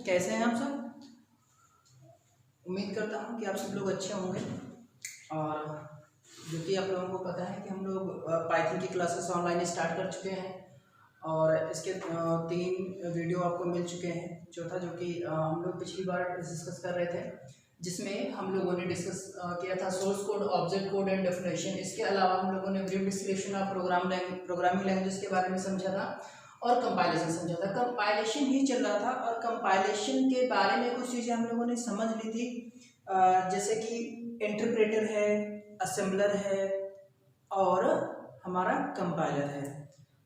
कैसे हैं आप सब। उम्मीद करता हूँ कि आप सब लोग अच्छे होंगे। और जो कि आप लोगों को पता है कि हम लोग पाइथन की क्लासेस ऑनलाइन स्टार्ट कर चुके हैं और इसके 3 वीडियो आपको मिल चुके हैं। चौथा जो कि हम लोग पिछली बार डिस्कस कर रहे थे, जिसमें हम लोगों ने डिस्कस किया था source code, object code and definition. इसके अलावा हम लोगों ने brief description of programming language के बारे में समझा था और कंपाइलेशन समझा था। कंपाइलेशन ही चल रहा था और कंपाइलेशन के बारे में कुछ चीज़ें हम लोगों ने समझ ली थी, जैसे कि इंटरप्रेटर है, असेंबलर है और हमारा कंपाइलर है।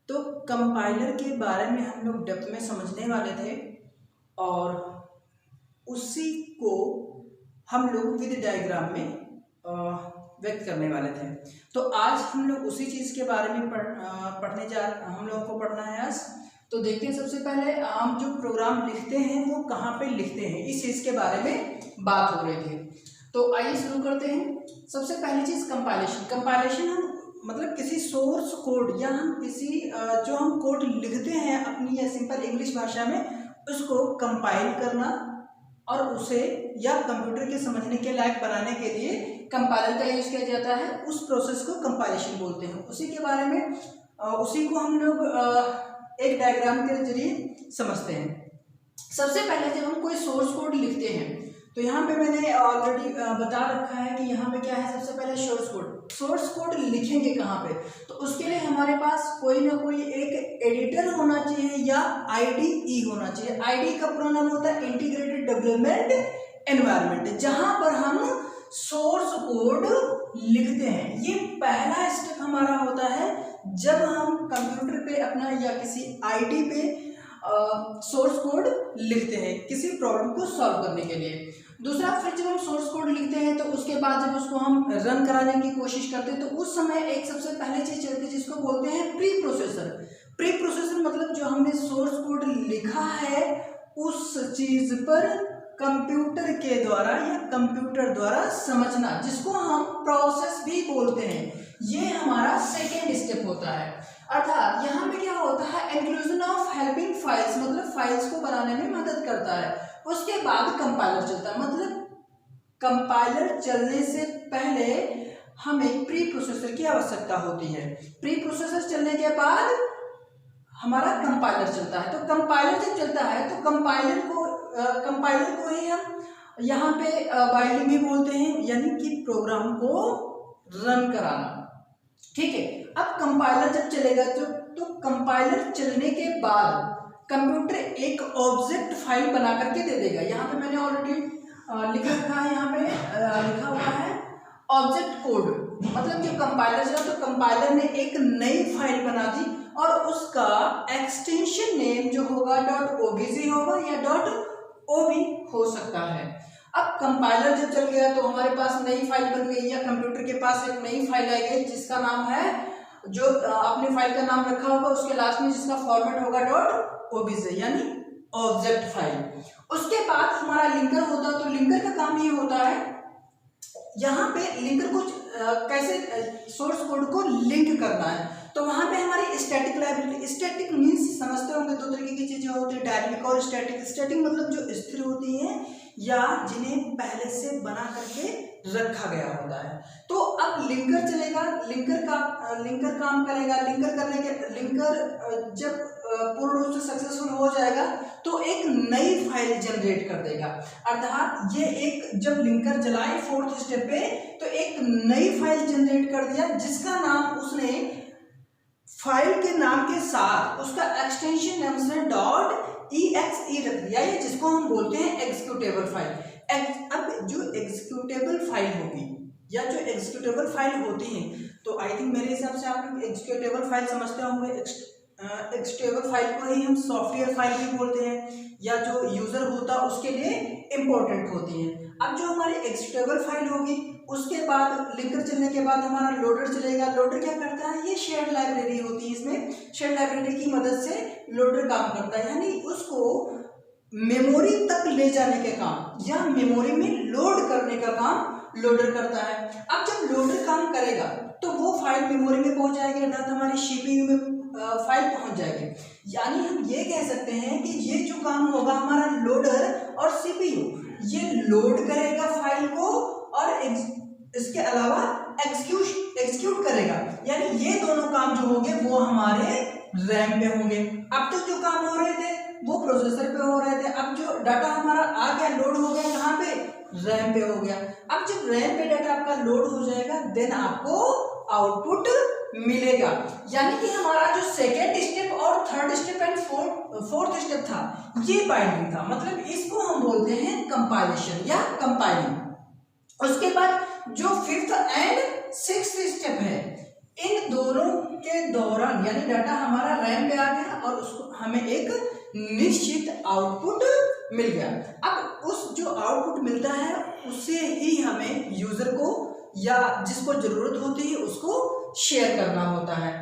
तो कंपाइलर के बारे में हम लोग डेप्थ में समझने वाले थे और उसी को हम लोग विद डायग्राम में व्यक्त करने वाले थे। तो आज हम लोग उसी चीज़ के बारे में हम लोगों को पढ़ना है आज। तो देखते हैं, सबसे पहले हम जो प्रोग्राम लिखते हैं वो कहाँ पे लिखते हैं, इस चीज़ के बारे में बात हो रही थी। तो आइए शुरू करते हैं। सबसे पहली चीज़ कंपाइलेशन। कंपाइलेशन हम मतलब किसी सोर्स कोड या हम किसी जो हम कोड लिखते हैं अपनी या सिंपल इंग्लिश भाषा में, उसको कंपाइल करना और उसे या कंप्यूटर के समझने के लायक बनाने के लिए कंपाइलर का यूज़ किया जाता है। उस प्रोसेस को कंपाइलेशन बोलते हैं। उसी के बारे में उसी को हम लोग एक डायग्राम के जरिए समझते हैं। सबसे पहले जब हम कोई सोर्स कोड लिखते हैं तो यहाँ पे मैंने ऑलरेडी बता रखा है कि यहाँ पे क्या है। सबसे पहले सोर्स कोड लिखेंगे कहाँ पे, तो उसके लिए हमारे पास कोई ना कोई एक एडिटर होना चाहिए या IDE होना चाहिए। IDE का पूरा नाम होता है इंटीग्रेटेड डेवलपमेंट एनवायरनमेंट, जहाँ पर हम सोर्स कोड लिखते हैं। ये पहला स्टेप हमारा होता है जब हम कंप्यूटर पे अपना या किसी IDE पे सोर्स कोड लिखते हैं किसी प्रॉब्लम को सॉल्व करने के लिए। दूसरा, फिर जब हम सोर्स कोड लिखते हैं तो उसके बाद जब उसको हम रन कराने की कोशिश करते हैं तो उस समय एक सबसे पहले चीज चलती है जिसको बोलते हैं प्री प्रोसेसर। प्री प्रोसेसर मतलब जो हमने सोर्स कोड लिखा है उस चीज पर कंप्यूटर के द्वारा या कंप्यूटर द्वारा समझना, जिसको हम प्रोसेस भी बोलते हैं। ये हमारा सेकेंड स्टेप होता है। अर्थात यहाँ पे क्या होता है, इंक्लूजन ऑफ हेल्पिंग फाइल्स, मतलब फाइल्स को बनाने में मदद करता है। उसके बाद कंपाइलर चलता है, मतलब कंपाइलर चलने से पहले हमें प्री प्रोसेसर की आवश्यकता होती है। प्री प्रोसेसर चलने के बाद हमारा कंपाइलर चलता है। तो कंपाइलर जब चलता है तो कंपाइलर को ही हम यहाँ पे बाइंडिंग भी बोलते हैं, यानी कि प्रोग्राम को रन कराना। ठीक है। अब कंपाइलर जब चलेगा तो कंपाइलर चलने के बाद कंप्यूटर एक ऑब्जेक्ट फाइल बना करके दे देगा। यहाँ पे मैंने ऑलरेडी लिख रखा है, यहाँ पे लिखा हुआ है ऑब्जेक्ट कोड। मतलब जो कंपाइलर चला तो कंपाइलर ने एक नई फाइल बना दी और उसका एक्सटेंशन नेम जो होगा .obj होगा या .ob हो सकता है। अब कंपाइलर जब चल गया तो हमारे पास नई फाइल बन गई या कंप्यूटर के पास एक नई फाइल आई गई जिसका नाम है, जो आपने फाइल का नाम रखा होगा उसके लास्ट में जिसका फॉर्मेट होगा .obj यानी ऑब्जेक्ट फाइल। उसके बाद हमारा लिंकर होता है। तो लिंकर का काम ये होता है, यहाँ पे लिंकर को कैसे सोर्स कोड को लिंक करना है। तो वहां पे हमारी स्टैटिक लाइब्रेरी, स्टैटिक मींस समझते होंगे 2 तरीके की चीजें होती है, डायनेमिक और स्टैटिक। स्टैटिक मतलब जो स्थिर होती है या जिन्हें पहले से बना करके रखा गया होता है। तो अब लिंकर चलेगा, लिंकर काम करेगा। लिंकर जब पूर्ण रूप से सक्सेसफुल हो जाएगा तो एक नई फाइल जनरेट कर देगा। अर्थात ये एक जब लिंकर चलाए 4th स्टेप पे तो एक नई फाइल जनरेट कर दिया जिसका नाम उसने फाइल के नाम के साथ उसका एक्सटेंशन नाम से .exe रख दिया, ये जिसको हम बोलते हैं एग्जीक्यूटेबल फाइल। अब जो एग्जीक्यूटेबल फाइल होगी या जो एग्जीक्यूटेबल फाइल होती है, तो आई थिंक मेरे हिसाब से आप लोग एग्जीक्यूटेबल फाइल समझते होंगे। एग्जीक्यूटेबल फाइल को ही हम सॉफ्टवेयर फाइल भी बोलते हैं या जो यूजर होता है उसके लिए इंपॉर्टेंट होती है। अब जो हमारी एग्जीक्यूटेबल फाइल होगी उसके बाद लिंकर चलने के बाद हमारा लोडर चलेगा। लोडर क्या करता है, ये शेयर्ड लाइब्रेरी होती है। इसमें शेयर्ड लाइब्रेरी की मदद से लोडर काम करता है, यानी उसको मेमोरी तक ले जाने के काम या मेमोरी में लोड करने का काम लोडर करता है। अब जब लोडर काम करेगा तो वो फाइल मेमोरी में पहुंच जाएगी, अर्थात हमारी CPU में फाइल पहुंच जाएगी। यानी हम ये कह सकते हैं कि ये जो काम होगा हमारा लोडर और सीपीयू, ये लोड करेगा फाइल को और इसके अलावा एग्जीक्यूट करेगा। यानी ये दोनों काम जो होंगे वो हमारे रैम पे होंगे। अब तक जो काम हो रहे थे वो प्रोसेसर पे हो रहे थे, अब जो डाटा हमारा आ गया लोड हो गया कहाँ पे, रैम पे हो गया। अब जब रैम पे डाटा आपका लोड हो जाएगा देन आपको आउटपुट मिलेगा। यानी कि हमारा जो सेकेंड स्टेप और third step and fourth step था ये बाइंडिंग था, मतलब इसको हम बोलते हैं कंपाइलेशन या कंपाइलिंग। उसके बाद जो फिफ्थ एंड सिक्स्थ स्टेप है, इन दोनों के दौरान यानी डाटा हमारा रैम पे आ गया और उसको हमें एक निश्चित आउटपुट मिल गया। अब उस जो आउटपुट मिलता है उससे ही हमें यूजर को या जिसको जरूरत होती है उसको शेयर करना होता है।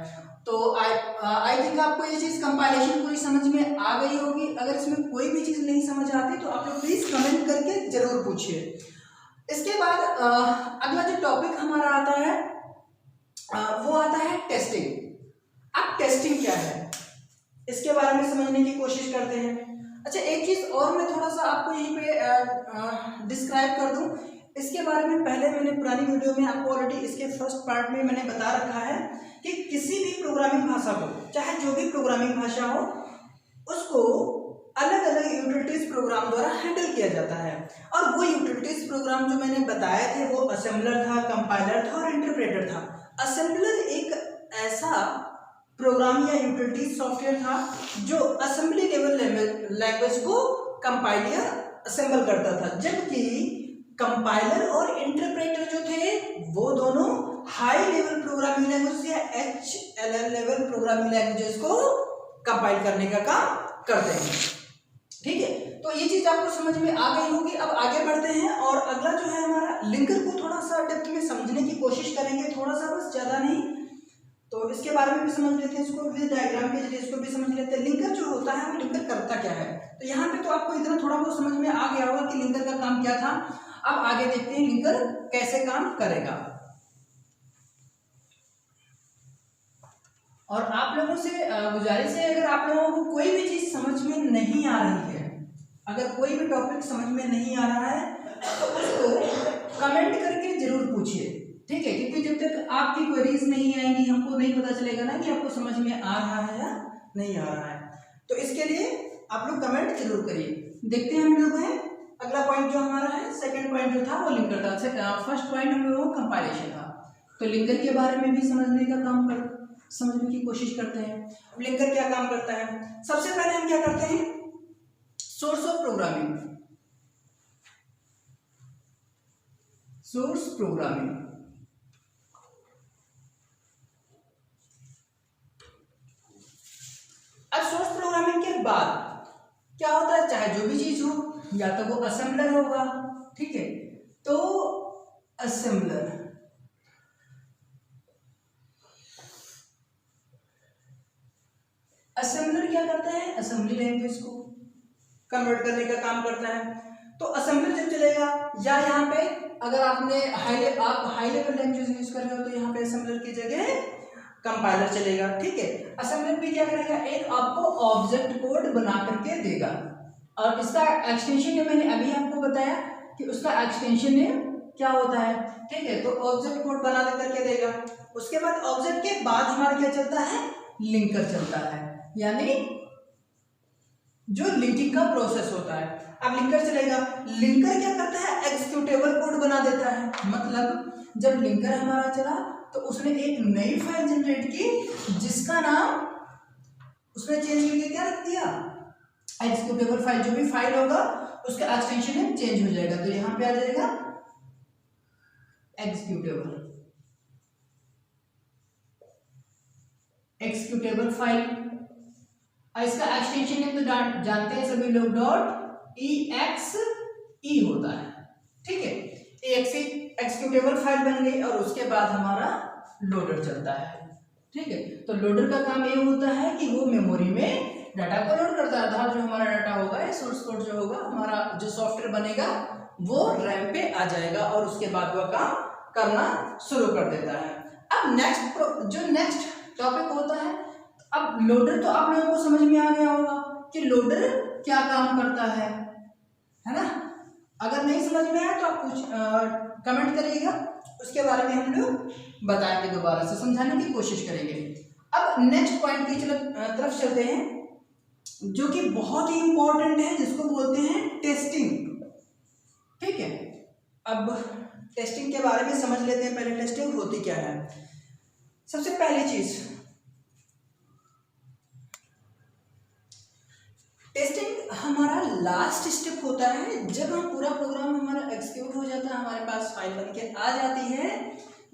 तो आई थिंक आपको ये चीज कंपाइलेशन पूरी समझ में आ गई होगी। अगर इसमें कोई भी चीज नहीं समझ आती तो आप लोग प्लीज कमेंट करके जरूर पूछिए। इसके बाद अगला जो टॉपिक हमारा आता है वो आता है टेस्टिंग। अब टेस्टिंग क्या है इसके बारे में समझने की कोशिश करते हैं। अच्छा, एक चीज और मैं थोड़ा सा आपको यहीं पे डिस्क्राइब कर दूं इसके बारे में। पहले मैंने पुरानी वीडियो में आपको ऑलरेडी इसके फर्स्ट पार्ट में मैंने बता रखा है कि किसी भी प्रोग्रामिंग भाषा को, चाहे जो भी प्रोग्रामिंग भाषा हो, उसको अलग अलग यूटिलिटीज प्रोग्राम द्वारा हैंडल किया जाता है। और वो यूटिलिटीज प्रोग्राम जो मैंने बताए थे वो असेंबलर था, कंपाइलर था और इंटरप्रेटर था। असेंबलर एक ऐसा प्रोग्राम या यूटिलिटी सॉफ्टवेयर था जो असेंबली लेवल लैंग्वेज को कंपाइल या असेंबल करता था, जबकि कंपाइलर और इंटरप्रेटर जो थे वो दोनों हाई लेवल प्रोग्रामिंग लैंग्वेज या HLL लेवल प्रोग्रामिंग लैंग्वेजेस को कंपाइल करने का काम करते हैं। ठीक है, तो ये चीज आपको समझ में आ गई होगी। अब आगे बढ़ते हैं और अगला जो है हमारा लिंकर को थोड़ा सा डेप्थ में समझने की कोशिश करेंगे, थोड़ा सा बस, ज्यादा नहीं। तो इसके बारे में भी समझ लेते हैं, इसको भी डायग्राम के जरिए इसको भी समझ लेते हैं। लिंकर जो होता है वो लिंकर करता क्या है। तो यहाँ पे तो आपको इतना थोड़ा बहुत समझ में आ गया होगा कि लिंकर का काम क्या था। अब आगे देखते हैं लिंकर कैसे काम करेगा। और आप लोगों से गुजारिश है, अगर आप लोगों को कोई भी चीज समझ में नहीं आ रही है, अगर कोई भी टॉपिक समझ में नहीं आ रहा है तो उसको कमेंट करके जरूर पूछिए। ठीक है, क्योंकि जब तक आपकी क्वेरीज नहीं आएंगी हमको नहीं पता चलेगा ना कि आपको समझ में आ रहा है या नहीं आ रहा है। तो इसके लिए आप लोग कमेंट जरूर करिए। देखते हैं हम लोग हैं अगला पॉइंट जो हमारा है, सेकंड पॉइंट जो था वो लिंकर था। फर्स्ट पॉइंट हम लोगों को कंपाइलेशन था, तो लिंकर के बारे में भी समझने की कोशिश करते हैं। अब लिंकर क्या काम करता है, सबसे पहले हम क्या करते हैं, source of programming. Source programming, अब सोर्स प्रोग्रामिंग के बाद क्या होता है, चाहे जो भी चीज हो, या तो वो असेंबलर होगा, ठीक है, तो असेंबलर क्या करता है, असेंबली लैंग्वेज को कन्वर्ट करने का काम करता है। तो असेंबलर जब चलेगा, या यहाँ पे अगर आपने हाई लेवल लैंग्वेज यूज कर रहे हो तो यहाँ पे असेंबलर की जगह कंपाइलर चलेगा। ठीक है, असेंबलर भी क्या करेगा, एक आपको ऑब्जेक्ट कोड बना करके देगा। और इसका एक्सटेंशन नेम मैंने अभी आपको बताया कि उसका एक्सटेंशन नेम क्या होता है। ठीक है, तो ऑब्जेक्ट कोड बना करके देगा। उसके बाद ऑब्जेक्ट के बाद हमारा क्या चलता है, लिंकर चलता है, यानी जो लिंकिंग का प्रोसेस होता है। अब लिंकर चलेगा, लिंकर क्या करता है, एग्जीक्यूटेबल कोड बना देता है। मतलब जब लिंकर हमारा चला तो उसने एक नई फाइल जनरेट की जिसका नाम उसने चेंज करके क्या रख दिया, एग्जीक्यूटेबल फाइल। जो भी फाइल होगा उसका एक्सटेंशन नेम चेंज हो जाएगा, तो यहां पे आ जाएगा एक्जीक्यूटेबल फाइल। इसका एक्सटेंशन नेम तो जानते हैं सभी लोग, .exe होता है। ठीक है, एक्जीक्यूटेबल फाइल बन गई और उसके बाद हमारा लोडर चलता है। ठीक है, तो लोडर का काम ये होता है कि वो मेमोरी में डाटा को लोड करता है। जो हमारा डाटा होगा, सोर्स कोड जो होगा, हमारा जो सॉफ्टवेयर बनेगा वो रैम पे आ जाएगा और उसके बाद वह काम करना शुरू कर देता है। अब नेक्स्ट टॉपिक होता है, अब लोडर तो आप लोगों को समझ में आ गया होगा कि लोडर क्या काम करता है ना। अगर नहीं समझ में आया तो आप कुछ कमेंट करिएगा, उसके बारे में हम लोग बताएंगे, दोबारा से समझाने की कोशिश करेंगे। अब नेक्स्ट पॉइंट की तरफ चलते हैं, जो कि बहुत ही इंपॉर्टेंट है, जिसको बोलते हैं टेस्टिंग। ठीक है, अब टेस्टिंग के बारे में समझ लेते हैं। पहले टेस्टिंग होती क्या है। सबसे पहली चीज, टेस्टिंग हमारा लास्ट स्टेप होता है जब हम पूरा प्रोग्राम हमारा एग्जीक्यूट हो जाता है, हमारे पास फाइल बनके आ जाती है,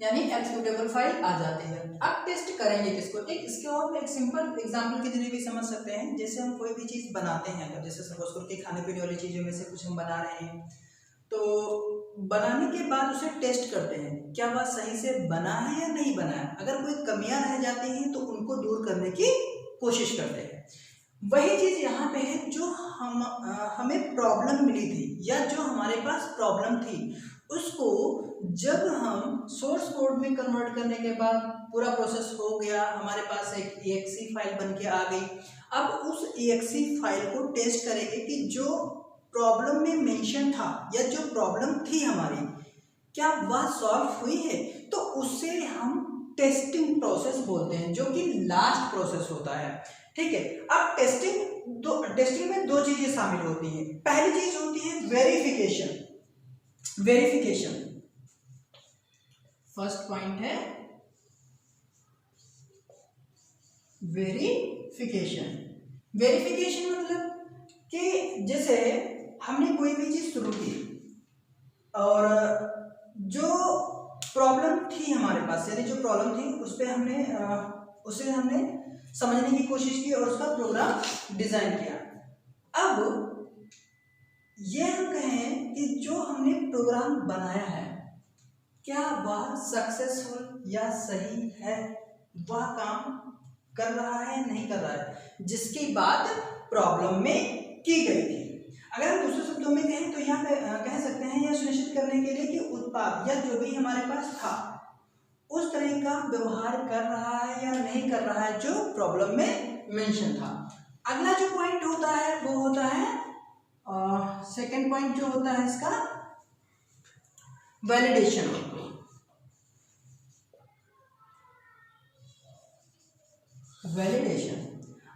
यानी एग्जीक्यूटेबल फाइल आ जाती है। अब टेस्ट करेंगे किसको, इसके और एक सिंपल एग्जांपल के जरिए भी समझ सकते हैं। जैसे हम कोई भी चीज़ बनाते हैं, अगर जैसे सपोज करके खाने पीने वाली चीज़ों में से कुछ हम बना रहे हैं, तो बनाने के बाद उसे टेस्ट करते हैं, क्या वह सही से बना है या नहीं बना है। अगर कोई कमियां रह जाती हैं तो उनको दूर करने की कोशिश करते हैं। वही चीज़ यहाँ पे है, जो हमें प्रॉब्लम मिली थी या जो हमारे पास प्रॉब्लम थी, उसको जब हम सोर्स कोड में कन्वर्ट करने के बाद पूरा प्रोसेस हो गया, हमारे पास एक EXE फाइल बन के आ गई। अब उस EXE फाइल को टेस्ट करेंगे कि जो प्रॉब्लम में मेंशन था या जो प्रॉब्लम थी हमारी, क्या वह सॉल्व हुई है। तो उससे हम टेस्टिंग प्रोसेस बोलते हैं, जो कि लास्ट प्रोसेस होता है। ठीक है, अब टेस्टिंग में दो चीजें शामिल होती हैं। पहली चीज होती है वेरिफिकेशन। फर्स्ट पॉइंट है वेरिफिकेशन मतलब कि जैसे हमने कोई भी चीज शुरू की और जो प्रॉब्लम थी हमारे पास, यदि जो प्रॉब्लम थी उसे हमने समझने की कोशिश की और उसका प्रोग्राम डिजाइन किया। अब ये हम कहें कि जो हमने प्रोग्राम बनाया है, क्या वह सक्सेसफुल या सही है, वह काम कर रहा है नहीं कर रहा है, जिसकी बात प्रॉब्लम में की गई थी। अगर हम दूसरे शब्दों में कहें तो यहाँ कह सकते हैं, यह सुनिश्चित करने के लिए कि उत्पाद या जो भी हमारे पास था उस तरह का व्यवहार कर रहा है या नहीं कर रहा है जो प्रॉब्लम में मेंशन था। अगला जो पॉइंट होता है वो होता है सेकंड पॉइंट जो होता है इसका वैलिडेशन।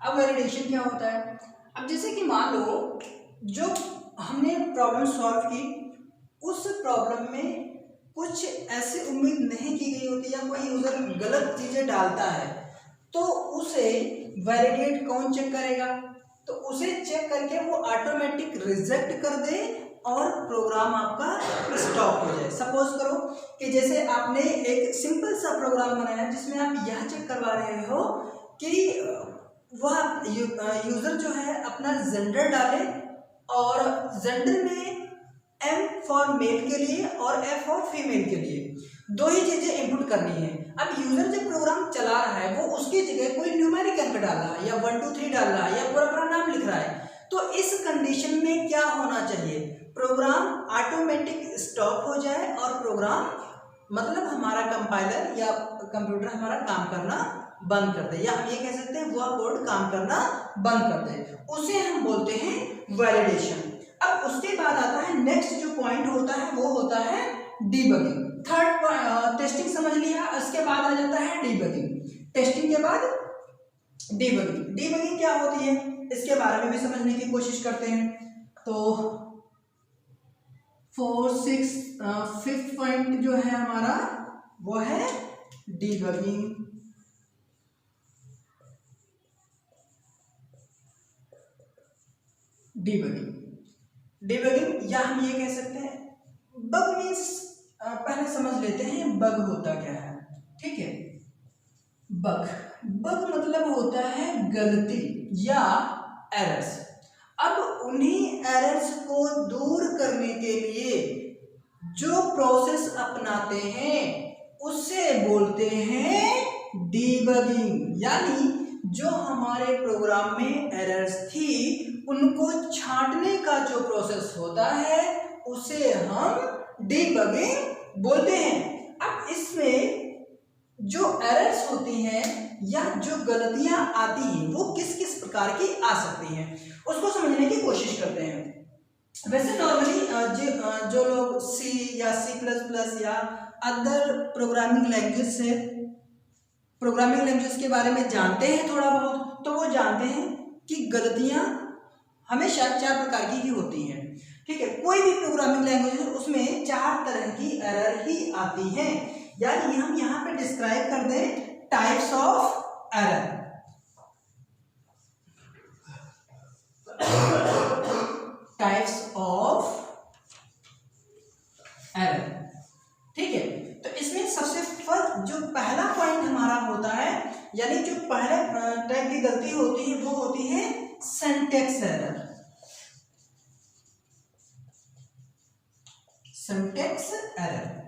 अब वैलिडेशन क्या होता है। अब जैसे कि मान लो जो हमने प्रॉब्लम सॉल्व की, उस प्रॉब्लम में कुछ ऐसी उम्मीद नहीं की गई होती या कोई यूजर गलत चीजें डालता है, तो उसे वैलिडेट कौन चेक करेगा, तो उसे चेक करके वो ऑटोमेटिक रिजेक्ट कर दे और प्रोग्राम आपका स्टॉप हो जाए। सपोज करो कि जैसे आपने एक सिंपल सा प्रोग्राम बनाया जिसमें आप यह चेक करवा रहे हो कि वह यूजर जो है अपना जेंडर डाले और जेंडर में M फॉर मेल के लिए और F फॉर फीमेल के लिए दो ही चीजें इनपुट करनी है। अब यूजर जब प्रोग्राम चला रहा है वो उसकी जगह कोई न्यूमेरिक अंक डाल रहा है या 1 2 3 डाल रहा है या पूरा पूरा नाम लिख रहा है, तो इस कंडीशन में क्या होना चाहिए, प्रोग्राम ऑटोमेटिक स्टॉप हो जाए और प्रोग्राम मतलब हमारा कंपाइलर या कंप्यूटर हमारा काम करना बंद कर दे, या हम ये कह सकते हैं वह कोड काम करना बंद कर दे, उसे हम बोलते हैं वैलिडेशन। अब उसके बाद आता है नेक्स्ट जो पॉइंट होता है वो होता है डीबगिंग। थर्ड टेस्टिंग समझ लिया, उसके बाद आ जाता है डीबगिंग। टेस्टिंग के बाद डीबगिंग क्या होती है इसके बारे में भी समझने की कोशिश करते हैं। तो 5th पॉइंट जो है हमारा वो है डीबगिंग। डिबगिंग या हम ये कह सकते हैं बग मीन्स, पहले समझ लेते हैं बग होता क्या है। ठीक है, बग मतलब होता है गलती या एरर्स। अब उन्हीं एरर्स को दूर करने के लिए जो प्रोसेस अपनाते हैं उसे बोलते हैं डीबगिंग, यानी जो हमारे प्रोग्राम में एरर्स थी उनको छांटने का जो प्रोसेस होता है उसे हम डीबगिंग बोलते हैं। अब इसमें जो एरर्स होती हैं या जो गलतियां आती हैं वो किस किस प्रकार की आ सकती हैं, उसको समझने की कोशिश करते हैं। वैसे नॉर्मली जो लोग सी या C++ या अदर प्रोग्रामिंग लैंग्वेज के बारे में जानते हैं थोड़ा बहुत, तो वो जानते हैं कि गलतियां हमेशा 4 प्रकार की ही होती हैं। ठीक है, कोई भी प्रोग्रामिंग लैंग्वेज है उसमें 4 तरह की एरर ही आती हैं। यानी हम यहाँ पे डिस्क्राइब कर दें types of error. Types of error, ठीक है। तो इसमें सबसे जो पहला पॉइंट हमारा होता है, यानी जो पहले टाइप की गलती होती है वो होती है सिंटैक्स एरर। Syntax error.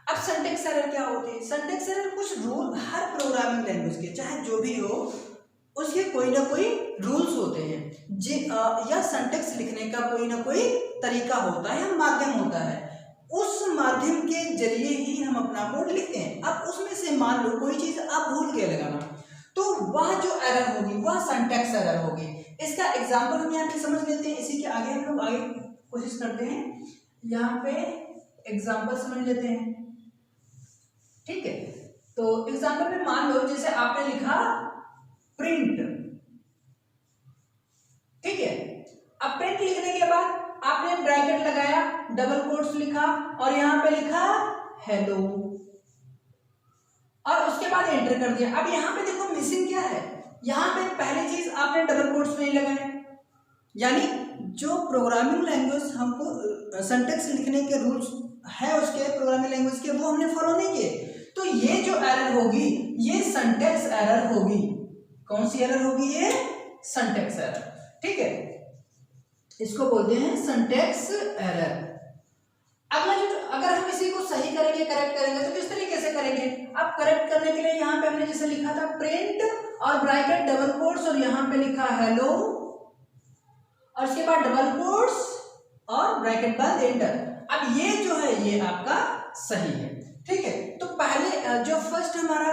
अब सिंटैक्स एरर क्या होती है? सिंटैक्स एरर कुछ रूल हर प्रोग्रामिंग लैंग्वेज के, चाहे जो भी हो, उसके कोई ना कोई रूल्स होते हैं या सिंटैक्स लिखने का कोई ना कोई तरीका होता है या माध्यम होता है। उस माध्यम के जरिए ही हम अपना कोड लिखते हैं। अब उसमें से मान लो कोई चीज आप भूल गए लगाना, तो वह जो एरर होगी वह सिंटैक्स एरर होगी। इसका एग्जांपल हम यहाँ पे समझ लेते हैं, इसी के आगे हम लोग आगे कोशिश करते हैं। यहाँ पे एग्जांपल समझ लेते हैं, ठीक है। तो एग्जांपल में मान लो जैसे आपने लिखा प्रिंट, ठीक है। अब प्रिंट लिखने के बाद आपने ब्रैकेट लगाया, डबल कोट्स लिखा और यहां पे लिखा हेलो और उसके बाद एंटर कर दिया। अब यहां पे देखो मिसिंग क्या है, यहां पे पहली चीज आपने डबल कोट्स नहीं लगाए, यानी जो प्रोग्रामिंग लैंग्वेज हमको सिंटैक्स लिखने के रूल्स है उसके प्रोग्रामिंग लैंग्वेज के, वो हमने फॉलो नहीं किए। तो ये जो एरर होगी ये सिंटैक्स एरर होगी। कौन सी एरर होगी? ये सिंटैक्स एरर, ठीक है। इसको बोलते हैं सिंटैक्स एरर। अगला जो अगर हम इसी को सही करेंगे, करेक्ट करेंगे, तो किस तरीके से करेंगे? अब करेक्ट करने के लिए यहाँ पे हमने जैसे लिखा था प्रिंट और ब्रैकेट डबल कोट्स और यहाँ पे लिखा हेलो और उसके बाद डबल कोट्स और ब्रैकेट बंद एंटर। अब ये जो है ये आपका सही है, ठीक है। तो पहले जो फर्स्ट हमारा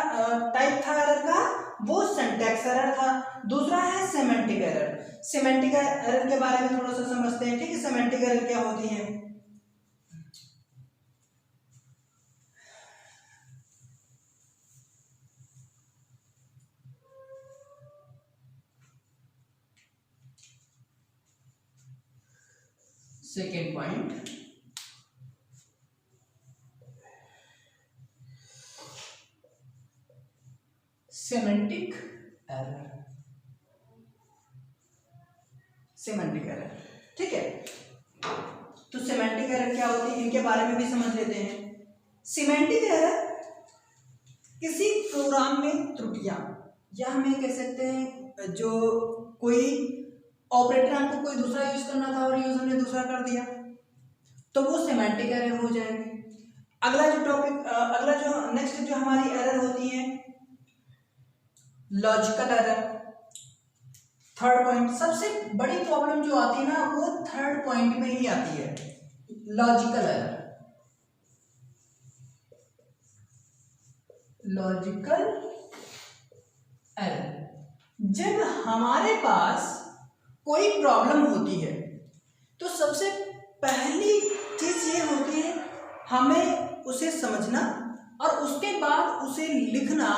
टाइप था एरर का वो सिंटैक्स एरर था। दूसरा है सेमेंटिक एरर। सेमेंटिक एरर के बारे में थोड़ा सा समझते हैं, ठीक है। सेमेंटिक एरर क्या होती है? Second point, semantic error. Semantic error, ठीक है। तो सेमेंटिक एरर क्या होती है इनके बारे में भी समझ लेते हैं। सेमेंटिक एरर किसी प्रोग्राम में त्रुटियां, या हमें कह सकते हैं जो कोई ऑपरेटर हमको कोई दूसरा यूज करना था और यूज हमने दूसरा कर दिया, तो वो सेमेंटिक एरर हो जाएगी। अगला जो नेक्स्ट जो हमारी एरर होती है लॉजिकल एरर। थर्ड पॉइंट, सबसे बड़ी प्रॉब्लम जो आती है ना वो थर्ड पॉइंट में ही आती है, लॉजिकल एरर। लॉजिकल एरर, जब हमारे पास कोई प्रॉब्लम होती है तो सबसे पहली चीज ये होती है हमें उसे समझना और उसके बाद उसे लिखना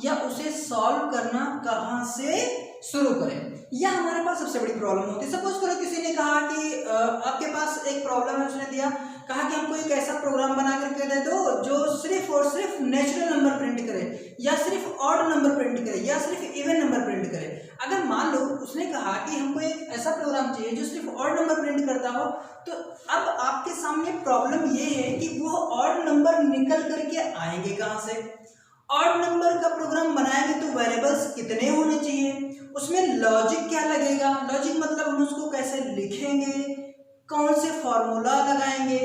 या उसे सॉल्व करना कहाँ से शुरू करें, यह हमारे पास सबसे बड़ी प्रॉब्लम होती है। सपोज करो किसी ने कहा कि आपके पास एक प्रॉब्लम है, उसने दिया कहा कि हमको एक ऐसा प्रोग्राम बना करके दे दो जो सिर्फ और सिर्फ नेचुरल नंबर प्रिंट करे या सिर्फ ऑड नंबर प्रिंट करे या सिर्फ इवन नंबर प्रिंट करे। अगर मान लो उसने कहा कि हमको एक ऐसा प्रोग्राम चाहिए जो सिर्फ ऑड नंबर प्रिंट करता हो, तो अब आपके सामने प्रॉब्लम ये है कि वो ऑड नंबर निकल करके आएंगे कहाँ से? ऑड नंबर का प्रोग्राम बनाएंगे तो वेरिएबल्स कितने होने चाहिए, उसमें लॉजिक क्या लगेगा, लॉजिक मतलब हम उसको कैसे लिखेंगे, कौन से फॉर्मूला लगाएंगे,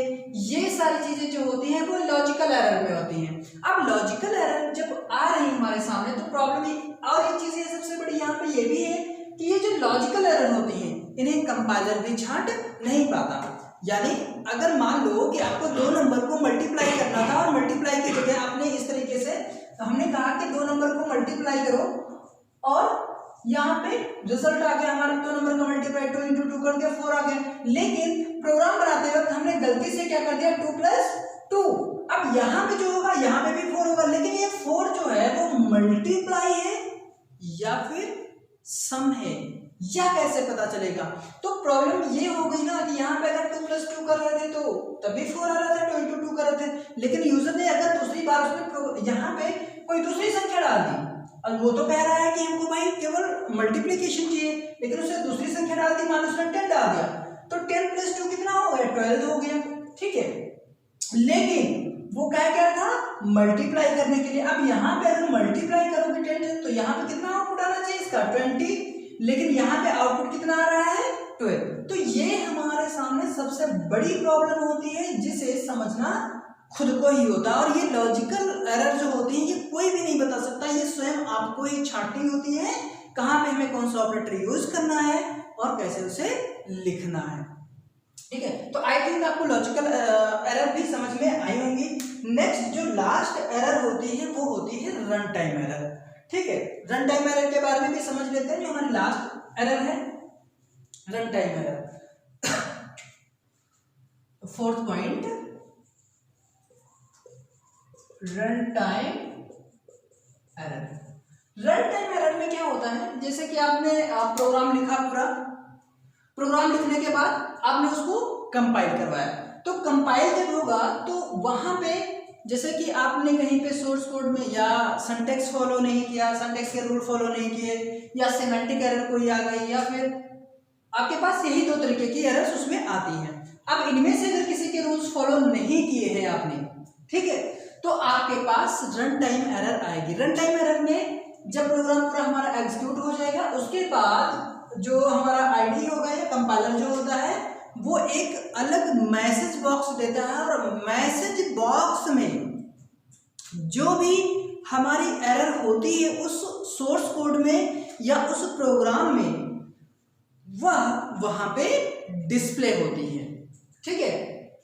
ये सारी चीजें जो होती हैं वो लॉजिकल एरर में होती हैं। अब लॉजिकल एरर जब आ रही है हमारे सामने तो प्रॉब्लम और एक चीज है सबसे बड़ी यहाँ पे ये भी है कि ये जो लॉजिकल एरर होती हैं इन्हें कंपाइलर भी छांट नहीं पाता। यानी अगर मान लो कि आपको दो नंबर को मल्टीप्लाई करना था और मल्टीप्लाई की जगह आपने इस तरीके से, हमने कहा कि दो नंबर को मल्टीप्लाई करो और यहाँ पे रिजल्ट आ गया हमारा, दो नंबर का मल्टीप्लाई 2 × 2 कर दिया 4 आ गया। लेकिन प्रोग्राम बनाते वक्त हमने गलती से क्या कर दिया 2 + 2। अब यहाँ पे जो होगा यहाँ पे भी 4 होगा, लेकिन ये 4 जो है वो मल्टीप्लाई है या फिर सम है, या कैसे पता चलेगा? तो प्रॉब्लम ये हो गई ना कि यहाँ पे अगर 2 + 2 कर रहे थे तो तभी 4 आ रहा था, 2 × 2 कर रहे थे, लेकिन यूजर ने अगर दूसरी बार उसमें यहाँ पे कोई दूसरी संख्या डाल दी, और वो तो कह रहा है कि हमको भाई केवल मल्टीप्लिकेशन चाहिए, लेकिन उसने दूसरी संख्या डाल दी, मान उसने 10 डाल दिया, तो 10 + 2 कितना हो गया 12 हो गया, ठीक है। लेकिन वो क्या कह रहा था मल्टीप्लाई करने के लिए। अब यहाँ पे अगर मल्टीप्लाई करोगे 10 तो यहाँ पे कितना आउटपुट आना चाहिए इसका 20, लेकिन यहाँ पे आउटपुट कितना आ रहा है 12। तो ये हमारे सामने सबसे बड़ी प्रॉब्लम होती है जिसे समझना खुद को ही होता है, और ये लॉजिकल एरर जो होती है ये कोई भी नहीं बता सकता, ये स्वयं आपको ही छांटनी होती है कहाँ पे हमें कौन सा ऑपरेटर यूज करना है और कैसे उसे लिखना है, ठीक है। तो आई थिंक आपको लॉजिकल एरर भी समझ में आई होंगी। नेक्स्ट जो लास्ट एरर होती है वो होती है रन टाइम एरर, ठीक है। रन टाइम एरर के बारे में भी समझ लेते हैं, जो हमारी लास्ट एरर है run time error. Fourth point, run time error. Run time error में क्या होता है, जैसे कि आपने प्रोग्राम लिखा, पूरा प्रोग्राम लिखने के बाद आपने उसको कंपाइल करवाया, तो कंपाइल जब होगा तो वहां पे जैसे कि आपने कहीं पे सोर्स कोड में या सिंटैक्स फॉलो नहीं किया, सिंटैक्स के रूल फॉलो नहीं किए, या सिमेंटिक एरर कोई आ गई, या फिर आपके पास यही दो तरीके की एरर्स उसमें आती हैं। अब इनमें से अगर किसी के रूल्स फॉलो नहीं किए हैं आपने, ठीक है, तो आपके पास रन टाइम एरर आएगी। रन टाइम एरर में जब प्रोग्राम पूरा हमारा एग्जीक्यूट हो जाएगा, उसके बाद जो हमारा आईडी होगा या कंपाइलर जो होता है वो एक अलग मैसेज बॉक्स देता है, और मैसेज बॉक्स में जो भी हमारी एरर होती है उस सोर्स कोड में या उस प्रोग्राम में वह वहां पे डिस्प्ले होती है, ठीक है।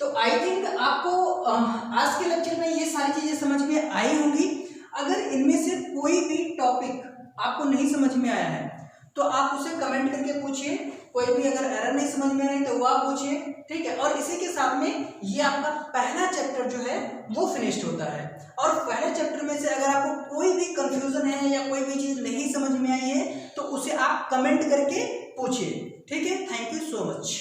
तो आई थिंक आपको आज के लेक्चर में ये सारी चीजें समझ में आई होंगी। अगर इनमें से कोई भी टॉपिक आपको नहीं समझ में आया है तो आप उसे कमेंट करके पूछिए, कोई भी अगर एरर नहीं समझ में आ रही तो वो आप पूछिए, ठीक है। और इसी के साथ में ये आपका पहला चैप्टर जो है वो फिनिश्ड होता है, और पहले चैप्टर में से अगर आपको कोई भी कंफ्यूजन है या कोई भी चीज नहीं समझ में आई है तो उसे आप कमेंट करके पूछिए, ठीक है। Thank you so much.